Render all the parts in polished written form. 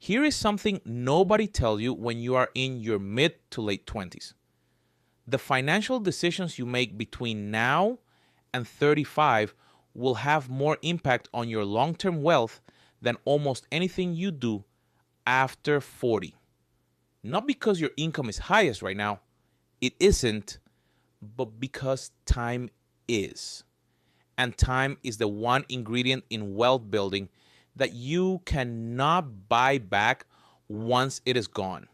Here is something nobody tells you when you are in your mid to late 20s. The financial decisions you make between now and 35 will have more impact on your long-term wealth than almost anything you do after 40. Not because your income is highest right now, it isn't, but because time is. And time is the one ingredient in wealth building that you cannot buy back once it is gone.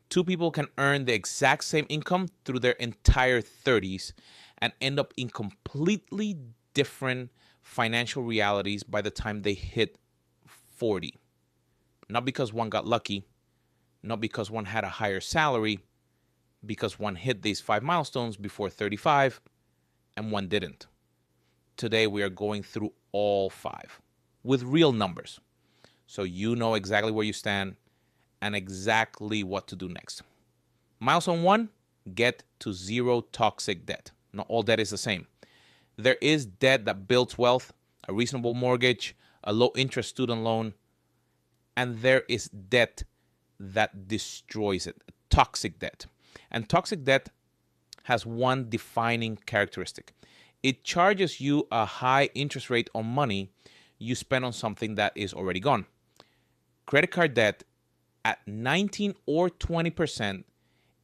Two people can earn the exact same income through their entire 30s and end up in completely different financial realities by the time they hit 40. Not because one got lucky, not because one had a higher salary, because one hit these 5 milestones before 35 and one didn't. Today we are going through all 5 with real numbers, so you know exactly where you stand and exactly what to do next. Milestone 1, get to zero toxic debt. Not all debt is the same. There is debt that builds wealth, a reasonable mortgage, a low interest student loan, and there is debt that destroys it, toxic debt. And toxic debt has one defining characteristic. It charges you a high interest rate on money you spend on something that is already gone. Credit card debt at 19 or 20%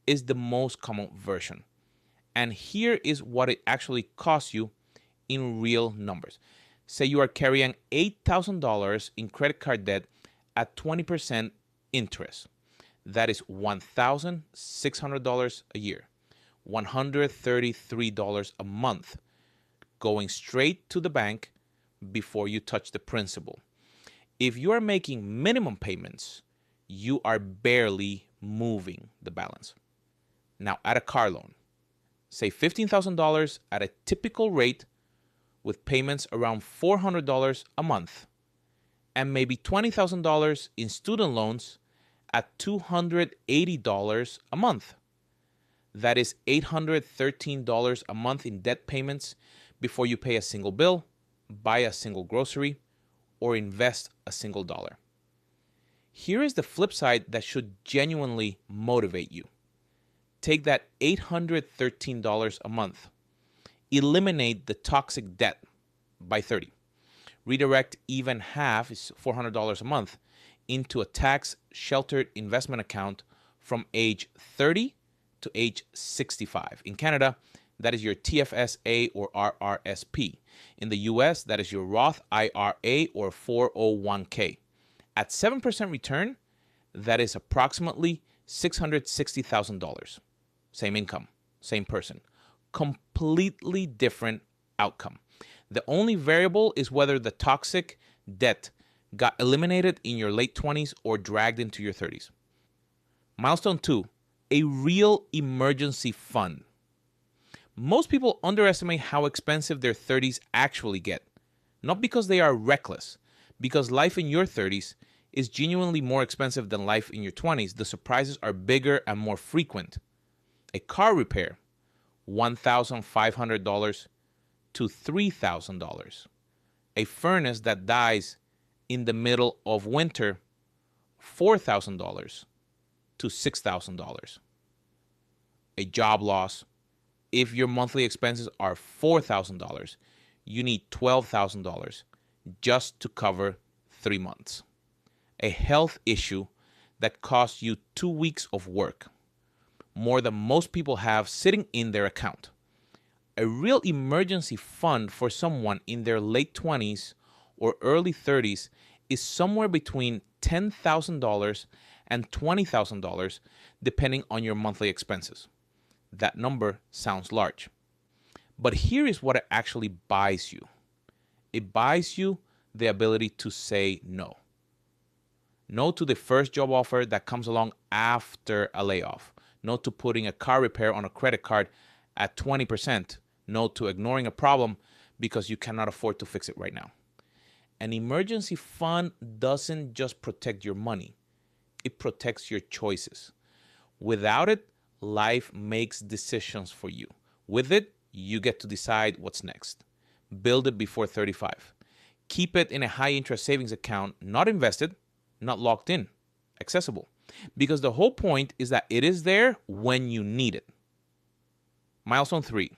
is the most common version. And here is what it actually costs you in real numbers. Say you are carrying $8,000 in credit card debt at 20% interest. That is $1,600 a year, $133 a month, going straight to the bank before you touch the principal. If you are making minimum payments, you are barely moving the balance. Now, add a car loan. Say $15,000 at a typical rate with payments around $400 a month, and maybe $20,000 in student loans at $280 a month. That is $813 a month in debt payments before you pay a single bill, buy a single grocery, or invest a single dollar. Here is the flip side that should genuinely motivate you. Take that $813 a month. Eliminate the toxic debt by 30. Redirect even half, is $400 a month, into a tax-sheltered investment account from age 30 to age 65. In Canada, that is your TFSA or RRSP. In the US, that is your Roth IRA or 401k. At 7% return, that is approximately $660,000. Same income, same person. Completely different outcome. The only variable is whether the toxic debt got eliminated in your late 20s or dragged into your 30s. Milestone 2, a real emergency fund. Most people underestimate how expensive their 30s actually get. Not because they are reckless, because life in your 30s is genuinely more expensive than life in your 20s. The surprises are bigger and more frequent. A car repair, $1,500 to $3,000. A furnace that dies in the middle of winter, $4,000 to $6,000. A job loss, if your monthly expenses are $4,000, you need $12,000 just to cover 3 months. A health issue that costs you 2 weeks of work, more than most people have sitting in their account. A real emergency fund for someone in their late 20s or early 30s is somewhere between $10,000 and $20,000, depending on your monthly expenses. That number sounds large. But here is what it actually buys you. It buys you the ability to say no. No to the first job offer that comes along after a layoff. No to putting a car repair on a credit card at 20%. No to ignoring a problem because you cannot afford to fix it right now. An emergency fund doesn't just protect your money. It protects your choices. Without it, life makes decisions for you. With it, you get to decide what's next. Build it before 35. Keep it in a high interest savings account, not invested, not locked in. accessible. Because the whole point is that it is there when you need it. Milestone 3,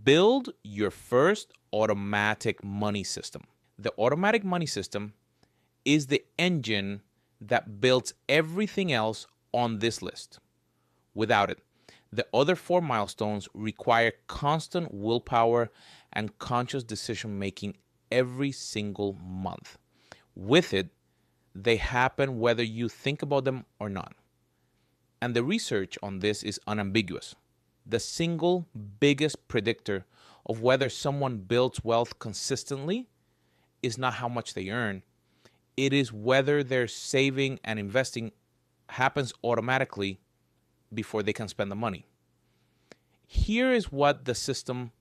build your first automatic money system. The automatic money system is the engine that builds everything else on this list. Without it, the other 4 milestones require constant willpower and conscious decision making every single month. With it, they happen whether you think about them or not. And the research on this is unambiguous. The single biggest predictor of whether someone builds wealth consistently is not how much they earn. It is whether their saving and investing happens automatically before they can spend the money. Here is what the system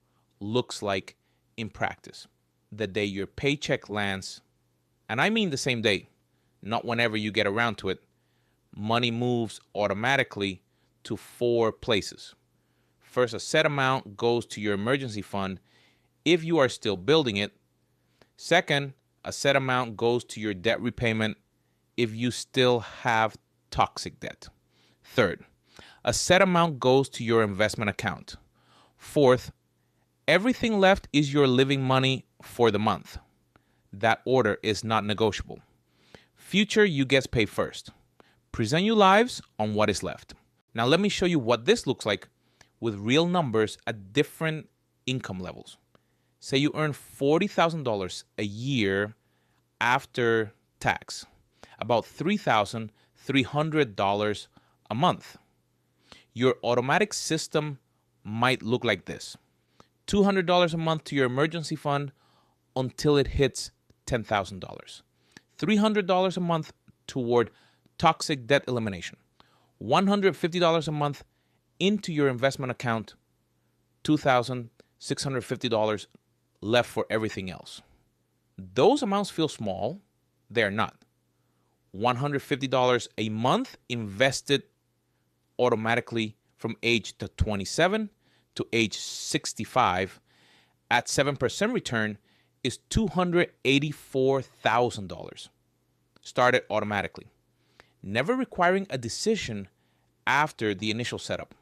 looks like in practice. The day your paycheck lands, and I mean the same day, not whenever you get around to it, money moves automatically to 4 places. First, a set amount goes to your emergency fund if you are still building it. Second, a set amount goes to your debt repayment if you still have toxic debt. Third, a set amount goes to your investment account. Fourth, everything left is your living money for the month. That order is not negotiable. Future you gets paid first. Present your lives on what is left. Now let me show you what this looks like with real numbers at different income levels. Say you earn $40,000 a year after tax, about $3,300 a month. Your automatic system might look like this. $200 a month to your emergency fund until it hits $10,000. $300 a month toward toxic debt elimination. $150 a month into your investment account. $2,650 left for everything else. Those amounts feel small. They're not. $150 a month invested automatically from age 27 to age 65 at 7% return is $284,000. Started automatically, never requiring a decision after the initial setup.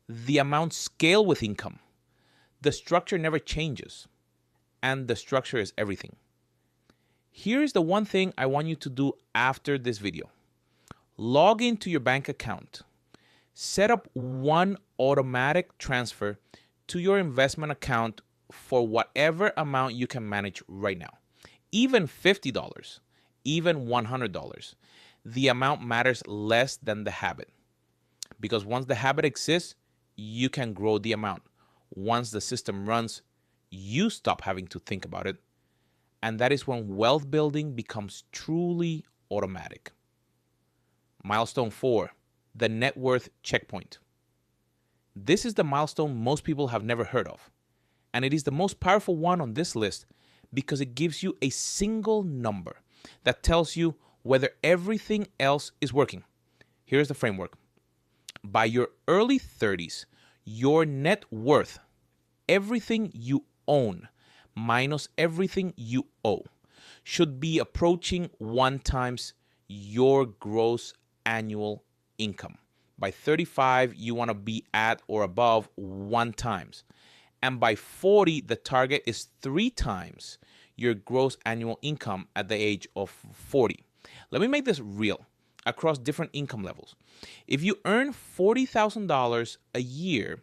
The amounts scale with income. The structure never changes, and the structure is everything. Here's the one thing I want you to do after this video. Log into your bank account. Set up one automatic transfer to your investment account for whatever amount you can manage right now. Even $50, even $100. The amount matters less than the habit. Because once the habit exists, you can grow the amount. Once the system runs, you stop having to think about it. And that is when wealth building becomes truly automatic. Milestone 4, the net worth checkpoint. This is the milestone most people have never heard of. And it is the most powerful one on this list because it gives you a single number that tells you whether everything else is working. Here's the framework. By your early 30s, your net worth, everything you own minus everything you owe, should be approaching 1 times your gross annual income. By 35, you want to be at or above 1 times. And by 40, the target is 3 times your gross annual income at the age of 40. Let me make this real across different income levels. If you earn $40,000 a year,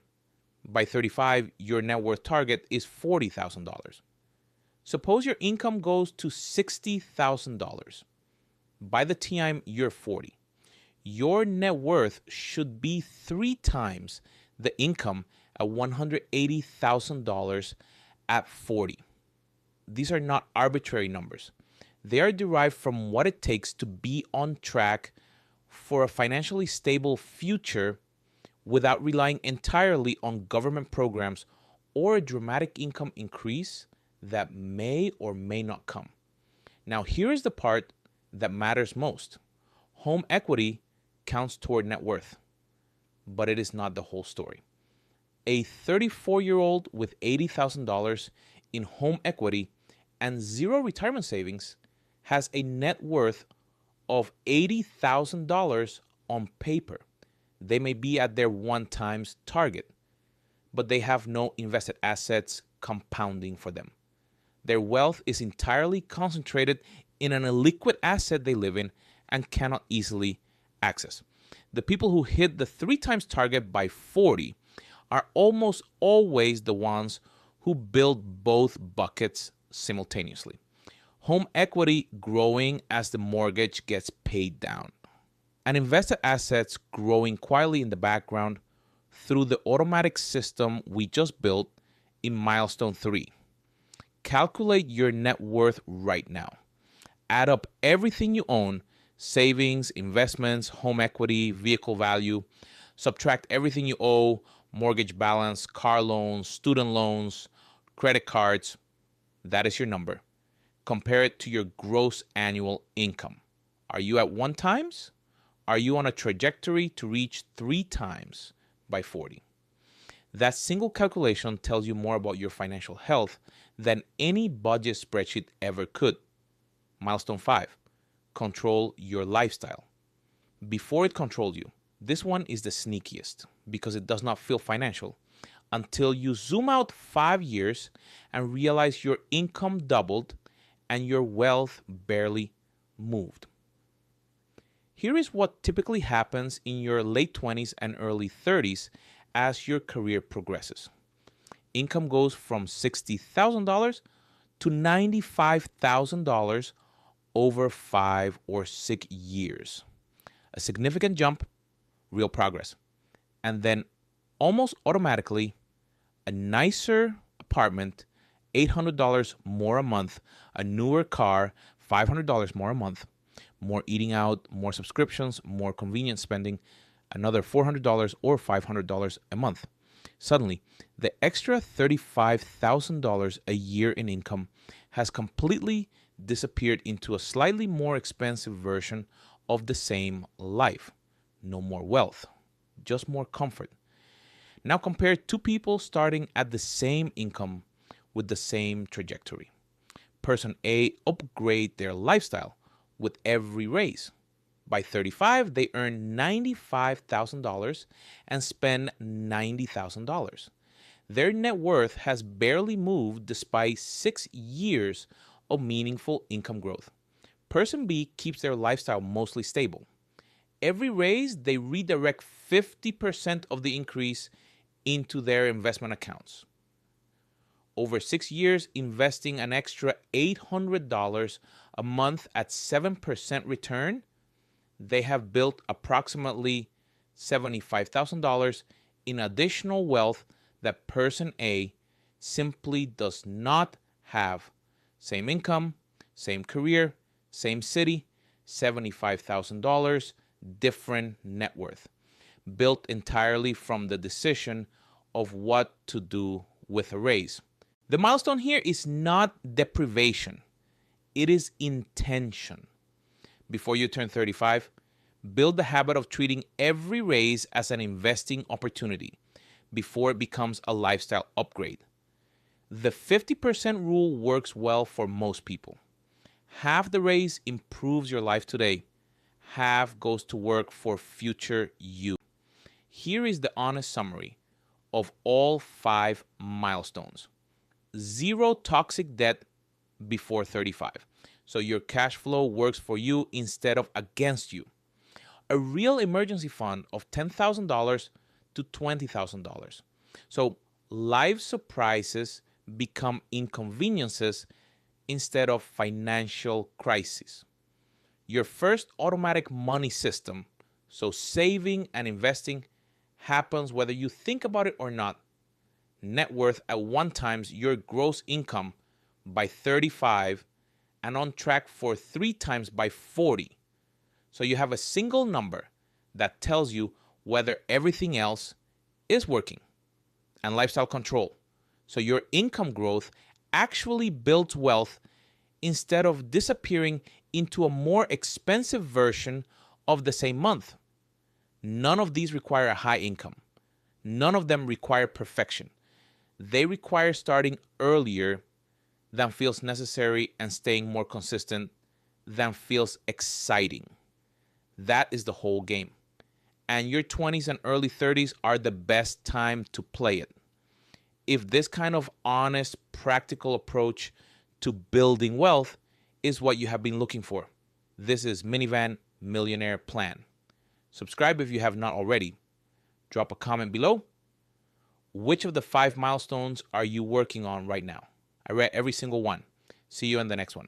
by 35, your net worth target is $40,000. Suppose your income goes to $60,000 by the time you're 40. Your net worth should be 3 times the income at $180,000 at 40. These are not arbitrary numbers. They are derived from what it takes to be on track for a financially stable future without relying entirely on government programs or a dramatic income increase that may or may not come. Now, here is the part that matters most. Home equity counts toward net worth, but it is not the whole story. A 34-year-old with $80,000 in home equity and 0 retirement savings has a net worth of $80,000 on paper. They may be at their one times target, but they have no invested assets compounding for them. Their wealth is entirely concentrated in an illiquid asset they live in and cannot easily access. The people who hit the 3 times target by 40 are almost always the ones who build both buckets simultaneously. Home equity growing as the mortgage gets paid down, and invested assets growing quietly in the background through the automatic system we just built in Milestone 3. Calculate your net worth right now. Add up everything you own: savings, investments, home equity, vehicle value. Subtract everything you owe: mortgage balance, car loans, student loans, credit cards. That is your number. Compare it to your gross annual income. Are you at 1 times? Are you on a trajectory to reach 3 times by 40? That single calculation tells you more about your financial health than any budget spreadsheet ever could. Milestone 5, control your lifestyle. Before it controls you, this one is the sneakiest because it does not feel financial until you zoom out 5 years and realize your income doubled and your wealth barely moved. Here is what typically happens in your late 20s and early 30s as your career progresses. Income goes from $60,000 to $95,000 over 5 or 6 years. A significant jump, real progress. And then almost automatically, a nicer apartment, $800 more a month, a newer car, $500 more a month, more eating out, more subscriptions, more convenience spending, another $400 or $500 a month. Suddenly, the extra $35,000 a year in income has completely disappeared into a slightly more expensive version of the same life. No more wealth, just more comfort. Now compare 2 people starting at the same income with the same trajectory. Person A upgrade their lifestyle with every raise. By 35, they earn $95,000 and spend $90,000. Their net worth has barely moved despite 6 years of meaningful income growth. Person B keeps their lifestyle mostly stable. Every raise, they redirect 50% of the increase into their investment accounts. Over 6 years, investing an extra $800 a month at 7% return, they have built approximately $75,000 in additional wealth that person A simply does not have. Same income, same career, same city, $75,000, different net worth, built entirely from the decision of what to do with a raise. The milestone here is not deprivation, it is intention. Before you turn 35, build the habit of treating every raise as an investing opportunity before it becomes a lifestyle upgrade. The 50% rule works well for most people. Half the raise improves your life today. Half goes to work for future you. Here is the honest summary of all 5 milestones. 0 toxic debt before 35. So your cash flow works for you instead of against you. A real emergency fund of $10,000 to $20,000. So life surprises become inconveniences instead of financial crises. Your first automatic money system, so saving and investing, happens whether you think about it or not. Net worth at 1 times your gross income by 35 and on track for 3 times by 40. So you have a single number that tells you whether everything else is working. And lifestyle control. So your income growth actually builds wealth instead of disappearing into a more expensive version of the same month. None of these require a high income. None of them require perfection. They require starting earlier than feels necessary and staying more consistent than feels exciting. That is the whole game. And your 20s and early 30s are the best time to play it. If this kind of honest, practical approach to building wealth is what you have been looking for, this is Minivan Millionaire Plan. Subscribe if you have not already. Drop a comment below. Which of the 5 milestones are you working on right now? I read every single one. See you in the next one.